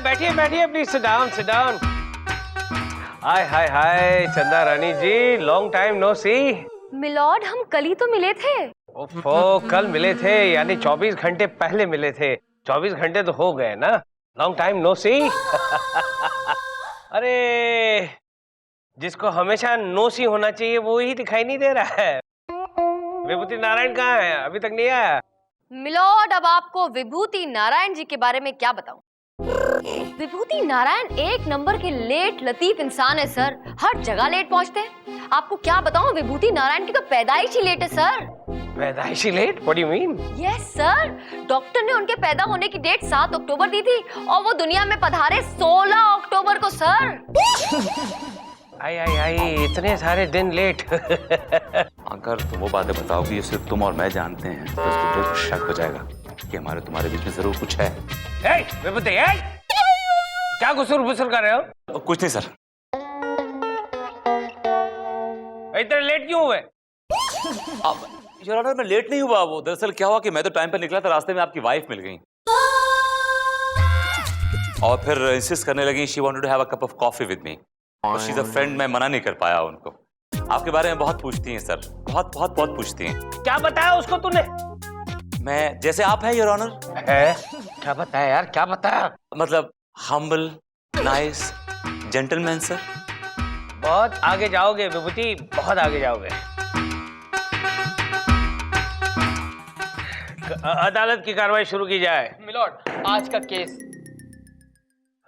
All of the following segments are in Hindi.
बैठिए बैठिए, please sit down sit down. Hi hi hi Chanda Rani ji, long time no see. Milord, हम कल ही तो मिले थे। ओफो, कल मिले थे यानी 24 घंटे पहले मिले थे। 24 घंटे तो हो गए ना, लॉन्ग टाइम नो सी। अरे जिसको हमेशा नो सी होना चाहिए वो ही दिखाई नहीं दे रहा है। विभूति नारायण कहाँ है? अभी तक नहीं आया। मिलॉर्ड, अब आपको विभूति नारायण जी के बारे में क्या बताऊं? विभूति नारायण एक नंबर के लेट लतीफ इंसान है सर। हर जगह लेट पहुंचते हैं। आपको क्या बताऊं, विभूति नारायण की तो पैदाइश ही लेट है सर। पैदाइशी late? What do you mean? Yes sir, doctor ने उनके पैदा होने की डेट 7 अक्टूबर दी थी और वो दुनिया में पधारे 16 अक्टूबर को सर। आई आई आई, इतने सारे दिन लेट। अगर तुम वो बातें बताओगी ये सिर्फ तुम और मैं जानते हैं तो इस बुड्ढे को शक हो जाएगा कि हमारे तुम्हारे बीच में जरूर कुछ है। विभूति, क्या गुसुर फुसुर कर रहे हो? कुछ नहीं सर। इतने लेट क्यों हुए? अब योर ऑनर, मैं लेट नहीं हुआ। वो दरअसल क्या हुआ कि मैं तो टाइम पर निकला था, रास्ते में आपकी वाइफ मिल गई और फिर इंसिस्ट करने लगी she wanted to have a cup of coffee with me और शी इज अ फ्रेंड। मैं मना नहीं कर पाया उनको। आपके बारे में बहुत पूछती हैं सर, बहुत बहुत बहुत पूछती हैं। क्या बताया उसको तूने? मैं जैसे आप हैं योर ऑनर। है? क्या बताया यार, क्या बताया? मतलब हम्बल, नाइस, जेंटलमैन सर। बहुत आगे जाओगे विभूति, बहुत आगे जाओगे। अदालत की कार्रवाई शुरू की जाए। मिलॉर्ड, आज का केस।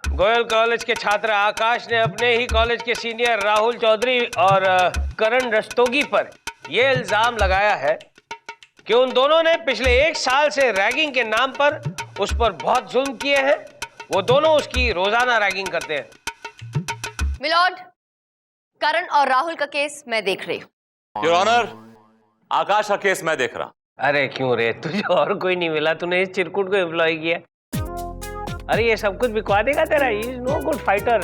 गोयल कॉलेज के छात्र आकाश ने अपने ही कॉलेज के सीनियर राहुल चौधरी और करण रस्तोगी पर यह इल्जाम लगाया है कि उन दोनों ने पिछले 1 साल से रैगिंग के नाम पर उस पर बहुत जुल्म किए हैं। वो दोनों उसकी रोजाना रैगिंग करते हैं। मिलॉर्ड, करण और राहुल का केस मैं देख रही हूँ। योर ऑनर, आकाश का केस मैं देख रहा हूं। अरे क्यों रे, तुझे और कोई नहीं मिला? तूने इस चिरकुट को एम्प्लॉय किया। अरे ये सब कुछ बिकवा देगा तेरा। He is no good fighter.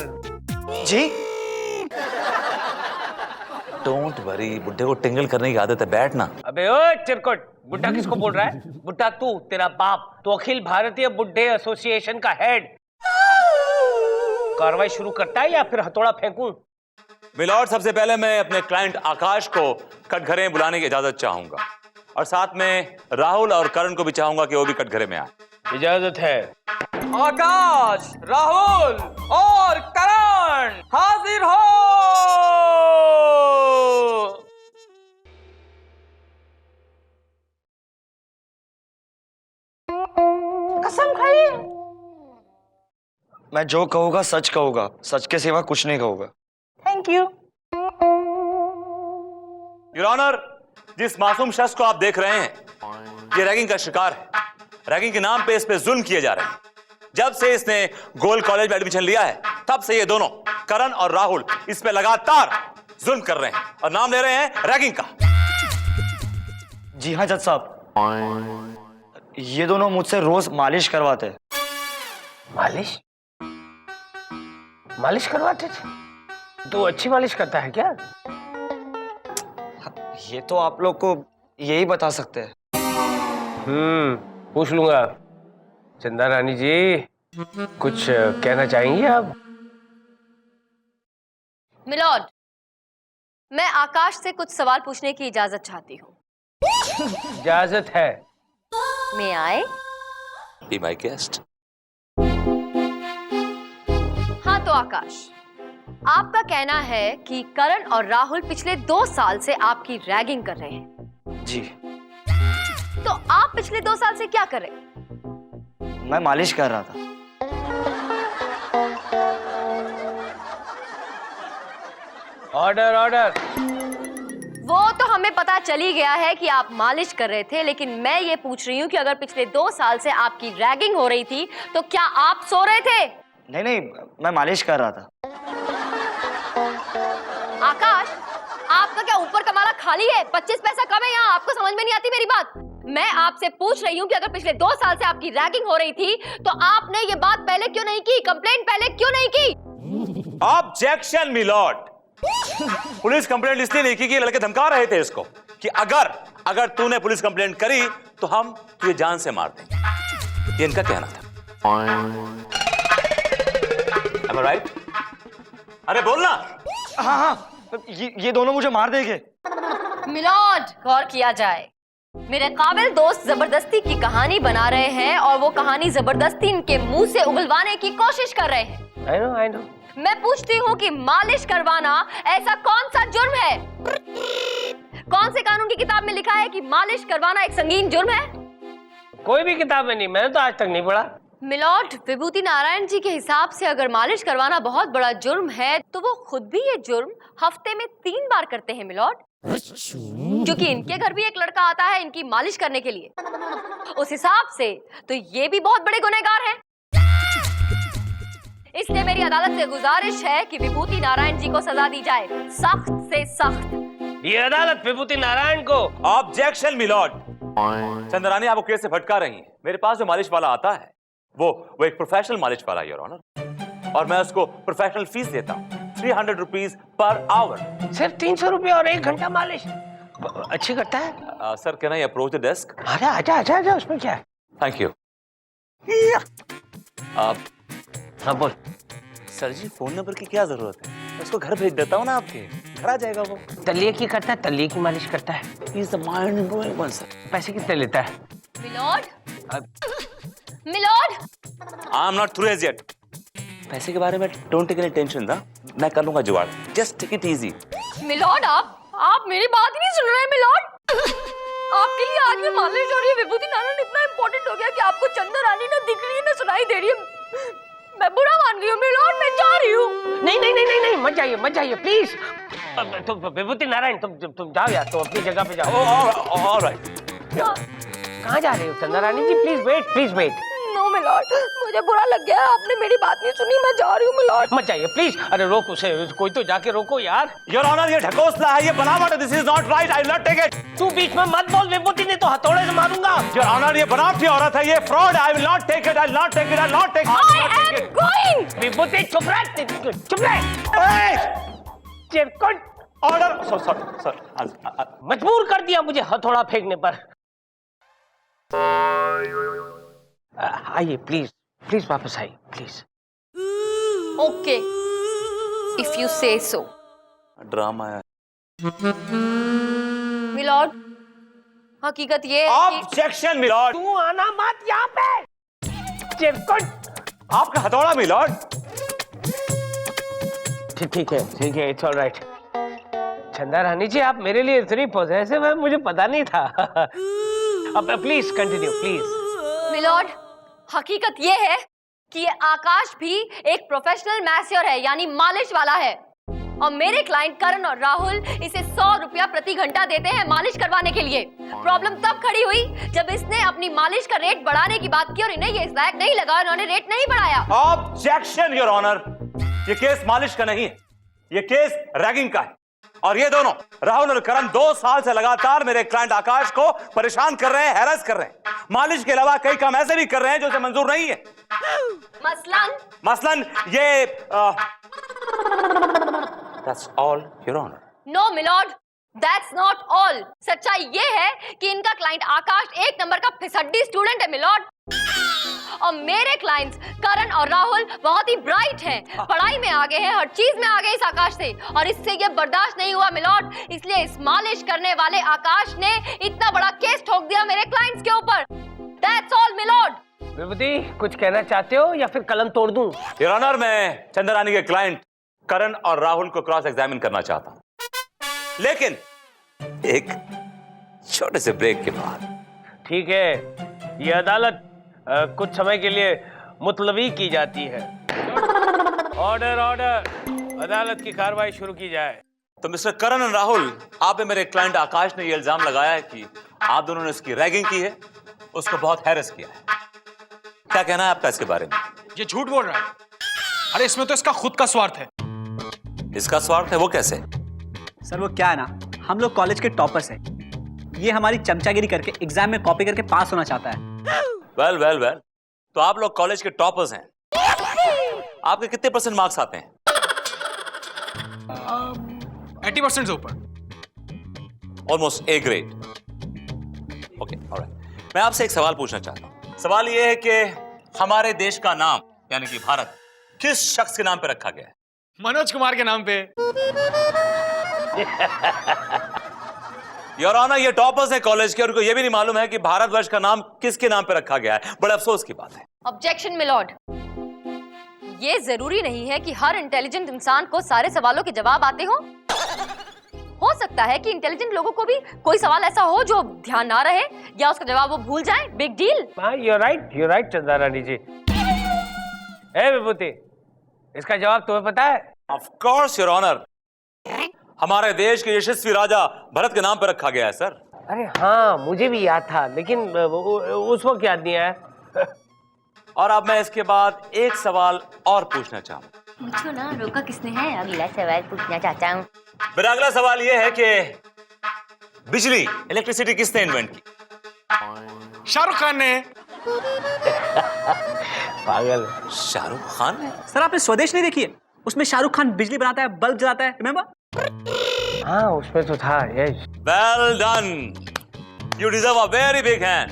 जी डोंट वरी, बुड्ढे को टिंगल करने की आदत है, बैठना। अबे ओ चिरकुट, बुड्ढा किसको बोल रहा है? बुड्ढा तू, तेरा बाप तो अखिल भारतीय बुड्ढे एसोसिएशन का हेड। कार्रवाई शुरू करता है या फिर हथौड़ा फेंकूं? मिलॉर्ड, सबसे पहले मैं अपने क्लाइंट आकाश को कटघरे में बुलाने की इजाजत चाहूंगा और साथ में राहुल और करण को भी चाहूंगा कि वो भी कटघरे में आए। इजाजत है। आकाश, राहुल और करण हाजिर हो। कसम खाइए। मैं जो कहूंगा सच कहूंगा, सच के सिवा कुछ नहीं कहूंगा। Thank you. योर ऑनर, जिस मासूम शख्स को आप देख रहे हैं ये रैगिंग का शिकार है। रैगिंग के नाम पे इस पे जुल्म किए जा रहे हैं। जब से इसने गोयल कॉलेज में एडमिशन लिया है तब से ये दोनों करण और राहुल इस पे लगातार जुल्म कर रहे हैं और नाम ले रहे हैं रैगिंग का। जी हाँ जज साहब, ये दोनों मुझसे रोज मालिश करवाते हैं। मालिश? मालिश करवाते थे? तू अच्छी मालिश करता है क्या? ये तो आप लोग को यही बता सकते हैं। पूछ लूंगा। चंदा रानी जी, कुछ कहना चाहेंगी आप? मिलॉर्ड, मैं आकाश से कुछ सवाल पूछने की इजाजत चाहती हूँ। इजाजत है। मैं आए? Be my guest. हाँ तो आकाश, आपका कहना है कि करण और राहुल पिछले 2 साल से आपकी रैगिंग कर रहे हैं। जी। तो आप पिछले 2 साल से क्या कर रहे हैं? मैं मालिश कर रहा था। Order order. वो तो हमें पता चल ही गया है कि आप मालिश कर रहे थे, लेकिन मैं ये पूछ रही हूँ कि अगर पिछले 2 साल से आपकी रैगिंग हो रही थी तो क्या आप सो रहे थे? नहीं नहीं, मैं मालिश कर रहा था। आकाश, आपका क्या ऊपर का माला खाली है? 25 पैसा कम है यहाँ। आपको समझ में नहीं आती मेरी बात? मैं आपसे पूछ रही हूँ कि अगर पिछले 2 साल से आपकी रैगिंग हो रही थी तो आपने ये बात पहले क्यों नहीं की? कंप्लेंट पहले क्यों नहीं की? Objection milord. पुलिस कंप्लेंट इसलिए नहीं की कि लड़के धमका रहे थे इसको कि अगर तूने पुलिस कंप्लेंट करी तो हम तुझे जान से मार देंगे। ये इनका कहना था। Am I right? अरे बोलना। हाँ हाँ, ये दोनों मुझे मार देंगे। मिलॉर्ड, गौर किया जाए। मेरे काबिल दोस्त जबरदस्ती की कहानी बना रहे हैं और वो कहानी जबरदस्ती इनके मुंह से उगलवाने की कोशिश कर रहे हैं। I know. मैं पूछती हूँ कि मालिश करवाना ऐसा कौन सा जुर्म है? कौन से कानून की किताब में लिखा है कि मालिश करवाना एक संगीन जुर्म है? कोई भी किताब में नहीं, मैंने तो आज तक नहीं पढ़ा। मिलॉर्ड, विभूति नारायण जी के हिसाब से अगर मालिश करवाना बहुत बड़ा जुर्म है तो वो खुद भी ये जुर्म हफ्ते में 3 बार करते हैं मिलॉर्ड, क्योंकि इनके घर भी एक लड़का आता है इनकी मालिश करने के लिए। उस हिसाब से तो ये भी बहुत बड़े गुनहगार हैं। इसलिए मेरी अदालत से गुजारिश है कि विभूति नारायण जी को सजा दी जाए, सख्त से सख्त। ये अदालत विभूति नारायण को। Objection milord. चंद्रानी आपको केस से भटका रही है। मेरे पास जो मालिश वाला आता है वो एक प्रोफेशनल मालिश वाला है योर ऑनर, और मैं उसको प्रोफेशनल फीस देता हूँ 300 रुपीज पर आवर। सिर्फ 300 रुपये और 1 घंटा मालिश अच्छी करता है। Sir can I approach the desk? आजा, उसमें क्या है? Thank you. हाँ बोल। सर जी फोन नंबर की क्या जरूरत है, उसको घर भेज देता हूँ ना, आपके घर आ जाएगा वो। तलिए की करता है, तलिए की मालिश करता है। He is the mind blowing one sir. पैसे कितने लेता है? Milord, milord, I am not through as yet. पैसे के बारे में डोंट टेक एनी टेंशन ना, मैं कर लूंगा जुगाड़। Just take it easy. Milord, आप मेरी बात ही नहीं सुन रहे हैं मिलॉर्ड। आपके लिए आज मैं मालिश हो रही है। विभूति नारायण इतना इम्पोर्टेंट हो गया कि आपको चंद्र रानी ना दिख रही है ना सुनाई दे रही है। मैं बुरा मान गई हूँ मिलॉर्ड, मैं जा रही हूँ। नहीं, मत जाइए प्लीज। तुम विभूति नारायण तुम जाओ यार, तुम अपनी जगह पे जाओ। ऑलराइट। कहाँ जा रहे हो Chandra Rani ji? Please wait. No milord, मुझे बुरा लग गया, आपने मेरी बात नहीं सुनी, मैं जा रही हूँ मिलॉर्ड। मत जाइए प्लीज। अरे रोक उसे, कोई तो जाके रोको यार। योर ऑनर, ये ढकोसला है, ये बनावट है। This is not right, I will not take it. तू बीच में मत बोल, विभूति ने तो हथौड़े से मारूंगा। योर ऑनर, ये बनावटी औरत है, ये fraud. I will not take it, I will not take it, I will not take it. Going. Vibhuti चुप रह। चिरकुट। ऑर्डर। सर मजबूर कर दिया मुझे हथौड़ा फेंकने पर। आइए प्लीज वापस आइए प्लीज। ओके, इफ यू से सो। ड्रामा है मिलॉर्ड, हकीकत ये है कि ऑब्जेक्शन मिलॉर्ड। तू आना मत यहाँ पे। चिरकुट। आपका हथौड़ा मिलॉर्ड। ठीक है, इट्स ऑलराइट। चंदा रानी जी, आप मेरे लिए इतनी पॉजिटिव है, मुझे पता नहीं था। अब प्लीज कंटिन्यू प्लीज। मिलॉर्ड, हकीकत ये है कि ये आकाश भी एक प्रोफेशनल मैस्योर है, यानी मालिश वाला है, और मेरे क्लाइंट करण और राहुल इसे 100 रुपया प्रति घंटा देते हैं मालिश करवाने के लिए। प्रॉब्लम तब खड़ी हुई जब इसने अपनी मालिश का रेट बढ़ाने की बात की और इन्हें ये इस लायक नहीं लगा, इन्होंने रेट नहीं बढ़ाया। ऑब्जेक्शन योर ऑनर, ये केस मालिश का नहीं है, ये केस रैगिंग का है। और ये दोनों राहुल और करण 2 साल से लगातार मेरे क्लाइंट आकाश को परेशान कर रहे हैं, हैरेस कर रहे हैं। मालिश के अलावा कई काम ऐसे भी कर रहे हैं जो उसे मंजूर नहीं है। मसलन ये That's all, Your Honor. No, milord, that's not all. सच्चाई ये है कि इनका क्लाइंट आकाश 1 नंबर का फिसड्डी स्टूडेंट है मिलॉर्ड, और मेरे क्लाइंट्स करण और राहुल बहुत ही ब्राइट हैं, पढ़ाई में आगे हैं, हर चीज में आगे इस आकाश से, और इससे ये बर्दाश्त नहीं हुआ मिलॉर्ड, इसलिए इस मालिश करने वाले आकाश ने इतना बड़ा केस ठोक दिया मेरे क्लाइंट्स के ऊपर। That's all, milord. विभूति, कुछ कहना चाहते हो या फिर कलम तोड़ दूं? Your Honor, मैं चंद्रानी के क्लाइंट करण और राहुल को क्रॉस एग्जामिन करना चाहता हूं, लेकिन एक छोटे से ब्रेक के बाद। ठीक है, ये अदालत कुछ समय के लिए मुतलवी की जाती है। ऑर्डर, अदालत की कार्रवाई शुरू की जाए। तो मिस्टर करण और राहुल, आप पे मेरे क्लाइंट आकाश ने यह इल्जाम लगाया है कि आप दोनों ने उसकी रैगिंग की है, उसको बहुत हैरेस किया है। क्या कहना है आपका इसके बारे में? ये झूठ बोल रहा है। अरे इसमें तो इसका खुद का स्वार्थ है। इसका स्वार्थ है? वो कैसे? सर वो क्या है ना, हम लोग कॉलेज के टॉपर्स हैं, ये हमारी चमचागिरी करके एग्जाम में कॉपी करके पास होना चाहता है। वेल, तो आप लोग कॉलेज के टॉपर्स हैं, आपके कितने % मार्क्स आते हैं? 80% से ऊपर। Almost A grade. Okay, alright. मैं आपसे एक सवाल पूछना चाहता हूं। सवाल यह है कि हमारे देश का नाम यानी कि भारत किस शख्स के नाम पे रखा गया है? मनोज कुमार के नाम पे। योर ऑनर, ये टॉपर्स हैं कॉलेज के और उनको ये भी नहीं मालूम है कि भारतवर्ष का नाम किसके नाम पे रखा गया है। बड़े अफसोस की बात है। ऑब्जेक्शन मिलॉर्ड, ये जरूरी नहीं है कि हर इंटेलिजेंट इंसान को सारे सवालों के जवाब आते हो सकता है कि इंटेलिजेंट लोगों को भी कोई सवाल ऐसा हो जो ध्यान ना रहे या उसका जवाब वो भूल जाए। Big deal. हाँ, you're right चंदा रानी जी। ए विभूति, इसका जवाब तुम्हें पता है? ऑफ कोर्स योर ऑनर, हमारे देश के यशस्वी राजा भरत के नाम पे रखा गया है सर। अरे हाँ, मुझे भी याद था, लेकिन उस वक्त याद नहीं आया। और अब मैं इसके बाद एक सवाल और पूछना चाहूँ। मुझको ना रोका किसने है? अगला सवाल पूछना चाहता हूँ। मेरा अगला सवाल यह है कि बिजली, इलेक्ट्रिसिटी किसने इन्वेंट की? शाहरुख खान ने। पागल। शाहरुख खान ने? सर आपने स्वदेश नहीं देखी है? उसमें शाहरुख खान बिजली बनाता है, बल्ब जलाता है, रिमेंबर? हाँ, उसमें तो था। Yes. Well done, you deserve a very big hand.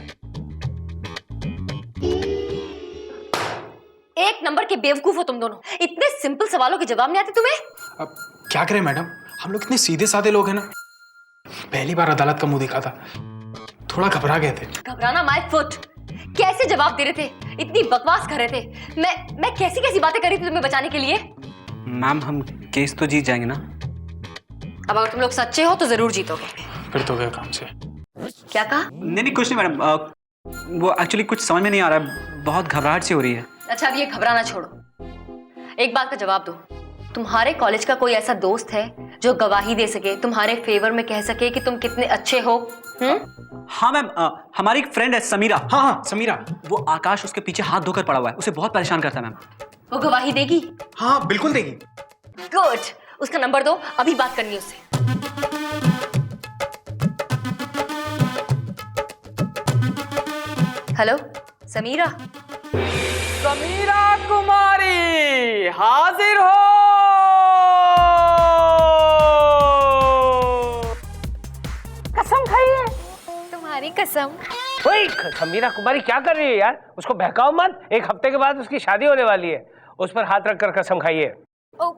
एक नंबर के बेवकूफ हो तुम दोनों। इतने सिंपल सवालों के जवाब नहीं आते तुम्हें? अब क्या करें मैडम, हम लोग इतने सीधे साधे लोग हैं ना। पहली बार अदालत का मुंह देखा था, थोड़ा घबरा गए थे। घबराना माय फुट। कैसे जवाब दे रहे थे? इतनी बकवास कर रहे थे। मैं कैसी कैसी बातें कर रही थी तुम्हें बचाने के लिए। मैम हम केस तो जीत जाएंगे ना? अब अगर तुम लोग सच्चे हो तो जरूर जीतोगे। फिर तो गए काम से। क्या कहा? नहीं कुछ नहीं मैडम, वो एक्चुअली कुछ समझ में नहीं आ रहा है, बहुत घबराहट सी हो रही है। अच्छा, अब ये घबराना छोड़ो, एक बात का जवाब दो। तुम्हारे कॉलेज का कोई ऐसा दोस्त है जो गवाही दे सके, तुम्हारे फेवर में कह सके कि तुम कितने अच्छे हो? हाँ मैम, हमारी एक फ्रेंड है समीरा। हाँ समीरा। वो आकाश उसके पीछे हाथ धोकर पड़ा हुआ है, उसे बहुत परेशान करता है मैम। वो गवाही देगी? हाँ बिल्कुल देगी। गुड, उसका नंबर दो, अभी बात करनी है उससे। हेलो समीरा। समीरा कुमारी हाजिर हो। कसम खाइए। तुम्हारी कसम। ओए, समीरा कुमारी क्या कर रही है यार? उसको बहकाओ मत। एक हफ्ते के बाद उसकी शादी होने वाली है। उस पर हाथ रखकर कसम खाइए। ओह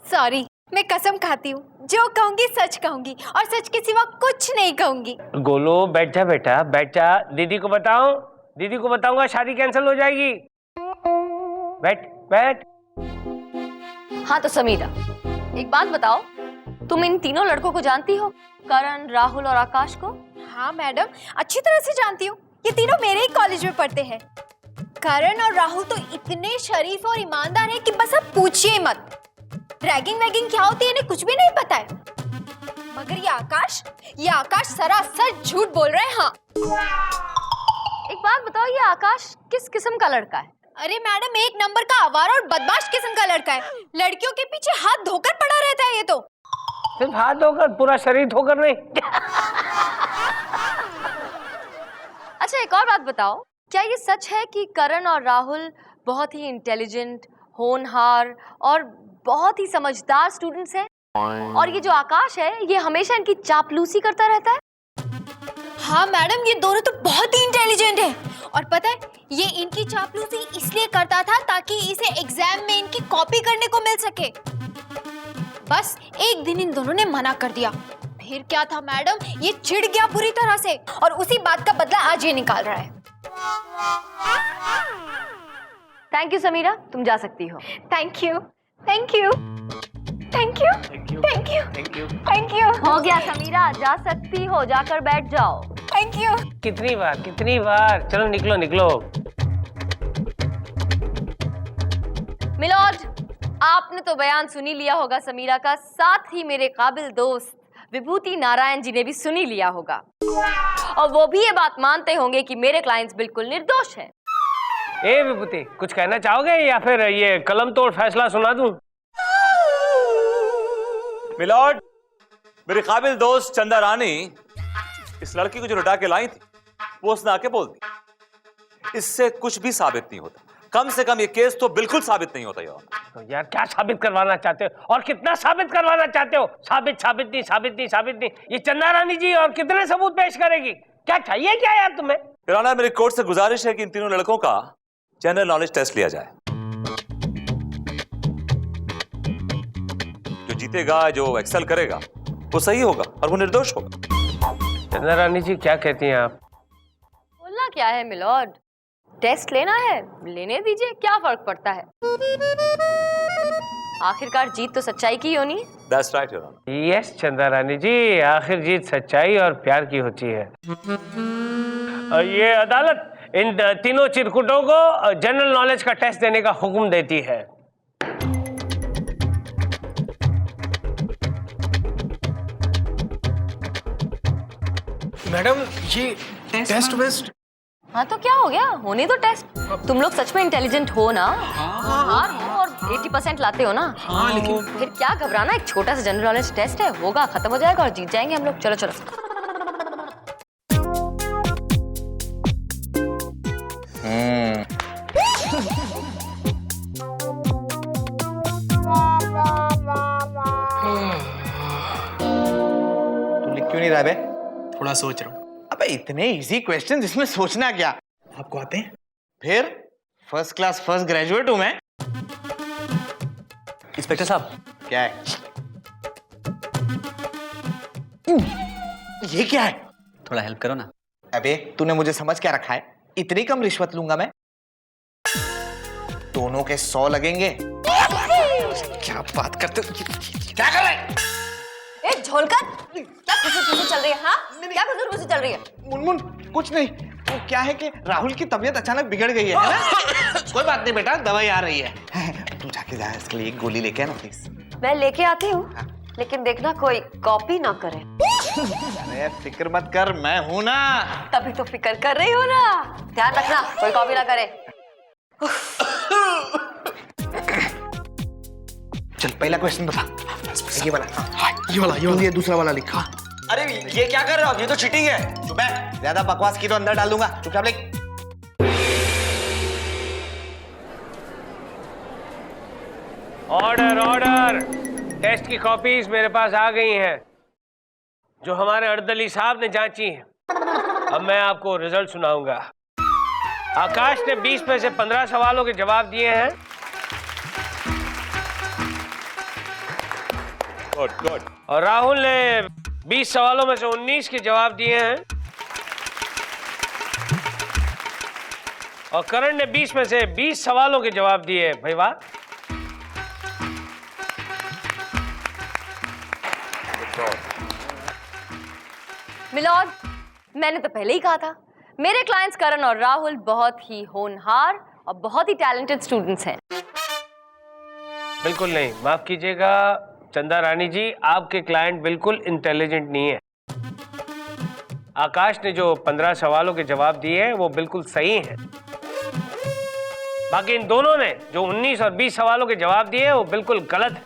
सॉरी, मैं कसम खाती हूँ, जो कहूंगी सच कहूंगी और सच के सिवा कुछ नहीं कहूंगी। गोलू बैठ जा बेटा, बैठ जा। दीदी को बताओ, दीदी को बताऊंगा शादी कैंसिल हो जाएगी। बैठ बैठ। हाँ तो समीरा, एक बात बताओ, तुम इन तीनों लड़कों को जानती हो? करण, राहुल और आकाश को? हाँ मैडम, अच्छी तरह से जानती हूँ। ये तीनों मेरे ही कॉलेज में पढ़ते हैं। करण और राहुल तो इतने शरीफ और ईमानदार हैं कि बस अब पूछिए मत। रैगिंग वैगिंग क्या होती है इन्हें कुछ भी नहीं पता है। मगर ये आकाश सरासर झूठ बोल रहे हैं। हाँ, एक बात बताओ, ये आकाश किस किस्म का लड़का है? अरे मैडम, एक नंबर का आवारा और बदमाश किस्म का लड़का है। लड़कियों के पीछे हाथ धोकर पड़ा रहता है ये तो। सिर्फ हाथ धोकर, पूरा शरीर धोकर नहीं। अच्छा, एक और बात बताओ, क्या ये सच है कि करण और राहुल बहुत ही इंटेलिजेंट, होनहार और बहुत ही समझदार स्टूडेंट्स हैं? और ये जो आकाश है, ये हमेशा इनकी चापलूसी करता रहता है? हाँ मैडम, ये दोनों तो बहुत ही इंटेलिजेंट हैं। और पता है, ये इनकी चापलूसी इसलिए करता था ताकि इसे एग्जाम में इनकी कॉपी करने को मिल सके। बस एक दिन इन दोनों ने मना कर दिया। फिर क्या था मैडम, ये चिढ़ गया बुरी तरह से और उसी बात का बदला आज ये निकाल रहा है। थैंक यू समीरा, तुम जा सकती हो। Thank you, thank you, thank you, thank you, thank you, thank you. हो गया समीरा, जा सकती हो, जाकर बैठ जाओ। Thank you. कितनी बार? चलो निकलो निकलो। मिलॉर्ड, आपने तो बयान सुनी लिया होगा समीरा का, साथ ही मेरे काबिल दोस्त विभूति नारायण जी ने भी सुनी लिया होगा। और वो भी ये बात मानते होंगे कि मेरे क्लाइंट्स बिल्कुल निर्दोष हैं। ए विभूति, कुछ कहना चाहोगे या फिर ये कलम तोड़ फैसला सुना दूं? मिलॉर्ड, मेरी काबिल दोस्त चंदा रानी इस लड़की को जो लुटा के लाई थी, वो उसने आके बोल दी। इससे कुछ भी साबित नहीं होता। कम से कम ये केस तो बिल्कुल साबित नहीं होता यार। तो यार क्या साबित करवाना चाहते हो और कितना साबित करवाना चाहते हो? साबित नहीं। ये चंदा रानी जी और कितने सबूत पेश करेगी? क्या चाहिए क्या यार तुम्हें? योर ऑनर, मेरी कोर्ट से गुजारिश है कि इन तीनों लड़कों का जनरल नॉलेज टेस्ट लिया जाए। जीतेगा, जो एक्सेल करेगा, वो सही होगा और वो निर्दोष होगा। चंदा रानी जी क्या कहती हैं आप? बोलना क्या है मिलॉर्ड, टेस्ट लेना है, लेने दीजिए, क्या फर्क पड़ता है। आखिरकार जीत तो सच्चाई की होनी। That's right, Your Honor. Yes चंदा रानी जी, आखिर जीत सच्चाई और प्यार की होती है। और ये अदालत इन तीनों चिरकुटों को जनरल नॉलेज का टेस्ट देने का हुक्म देती है। मैडम ये टेस्ट वेस्ट। हाँ तो क्या हो गया, होने दो टेस्ट। तुम लोग सच में इंटेलिजेंट हो ना, होनहार हो और 80% लाते हो ना। हाँ लेकिन फिर क्या घबराना, एक छोटा सा जनरल नॉलेज टेस्ट है, होगा, खत्म हो जाएगा और जीत जाएंगे हम लोग। चलो चलो। तू लिख क्यों नहीं रहा बे? थोड़ा सोच रहा हूँ। अबे इतने इजी क्वेश्चन, इसमें सोचना क्या? आपको आते हैं? फिर फर्स्ट क्लास फर्स्ट ग्रेजुएट हूं मैं। इंस्पेक्टर साहब, क्या है ये? क्या है? थोड़ा हेल्प करो ना। अबे तूने मुझे समझ क्या रखा है? इतनी कम रिश्वत लूंगा मैं? दोनों के 100 लगेंगे। क्या बात करते हो? क्या कर रहे हैं? ए झोलकर, क्या खुशी चल रही है? हाँ क्या खुशी चल रही है? मुनमुन कुछ नहीं, वो क्या है कि राहुल की तबीयत अचानक बिगड़ गई है ना? कोई बात नहीं बेटा, दवाई आ रही है। तू जाके जा, इसके लिए एक गोली लेके आना प्लीज। मैं लेके आती हूँ, लेकिन देखना कोई कॉपी ना करे। अरे फिक्र मत कर, मैं हूं ना। तभी तो फिक्र कर रही हो ना, ध्यान रखना कोई कॉपी ना करे। चल पहला क्वेश्चन बता। ये वाला। हाँ, ये वाला ये दूसरा वाला लिखा। अरे ये क्या कर रहे हो? ये तो चीटिंग है। चुप है, ज्यादा बकवास की तो अंदर डाल दूंगा। चुपचाप लिख। ऑर्डर ऑर्डर, टेस्ट की कॉपीज मेरे पास आ गई हैं, जो हमारे अर्दली साहब ने जांची हैं। अब मैं आपको रिजल्ट सुनाऊंगा। आकाश ने 20 में से 15 सवालों के जवाब दिए हैं। Good good. और राहुल ने 20 सवालों में से 19 के जवाब दिए हैं। और करण ने 20 में से 20 सवालों के जवाब दिए। भाई वाह। मिलॉर्ड, मैंने तो पहले ही कहा था, मेरे क्लाइंट्स करण और राहुल बहुत ही होनहार और बहुत ही टैलेंटेड स्टूडेंट्स हैं। बिल्कुल नहीं, माफ कीजिएगा चंदा रानी जी, आपके क्लाइंट बिल्कुल इंटेलिजेंट नहीं है। आकाश ने जो 15 सवालों के जवाब दिए हैं वो बिल्कुल सही हैं। बाकी इन दोनों ने जो 19 और 20 सवालों के जवाब दिए हैं वो बिल्कुल गलत है।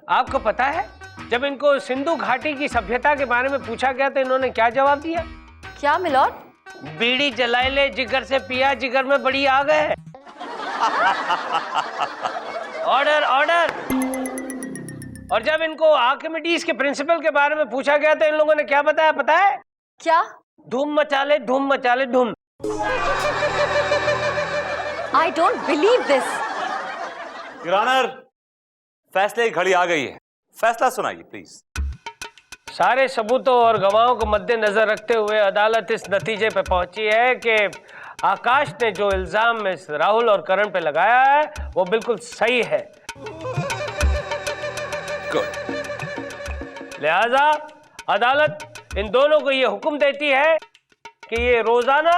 आपको पता है जब इनको सिंधु घाटी की सभ्यता के बारे में पूछा गया तो इन्होंने क्या जवाब दिया? क्या मिलॉर्ड? बीड़ी जलाए ले जिगर से पिया, जिगर में बड़ी आग है। Order order. और जब इनको आर्किमिडीज के प्रिंसिपल के बारे में पूछा गया तो इन लोगों ने क्या बताया पता है? क्या? धूम मचा ले धूम मचा ले धूम। I don't believe this. Your honour, फैसले की घड़ी आ गई है, फैसला सुनाइए प्लीज। सारे सबूतों और गवाहों को मद्देनजर रखते हुए अदालत इस नतीजे पे पहुंची है कि आकाश ने जो इल्जाम में राहुल और करण पे लगाया है वो बिल्कुल सही है। गुड। लिहाजा अदालत इन दोनों को ये हुक्म देती है कि ये रोजाना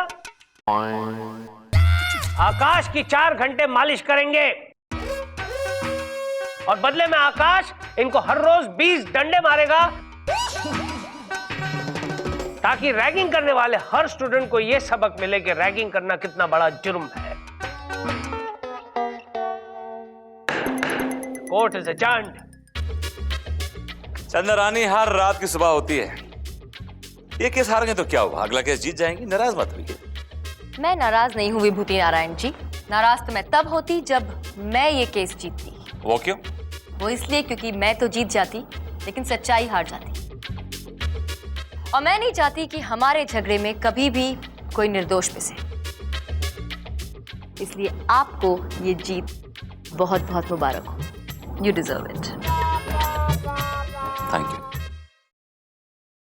आकाश की 4 घंटे मालिश करेंगे और बदले में आकाश इनको हर रोज 20 डंडे मारेगा, ताकि रैगिंग करने वाले हर स्टूडेंट को यह सबक मिले कि रैगिंग करना कितना बड़ा जुर्म है। Court is adjourned. Chanda Rani, हर रात की सुबह होती है। ये केस हार गए तो क्या हुआ, अगला केस जीत जाएंगी, नाराज मत होइए। मैं नाराज नहीं हुई विभूति नारायण जी। नाराज तो मैं तब होती जब मैं ये केस जीतती। वो क्यों? वो इसलिए क्योंकि मैं तो जीत जाती लेकिन सच्चाई हार जाती, और मैं नहीं चाहती कि हमारे झगड़े में कभी भी कोई निर्दोष पिसे। इसलिए आपको ये जीत बहुत बहुत मुबारक हो। You deserve it.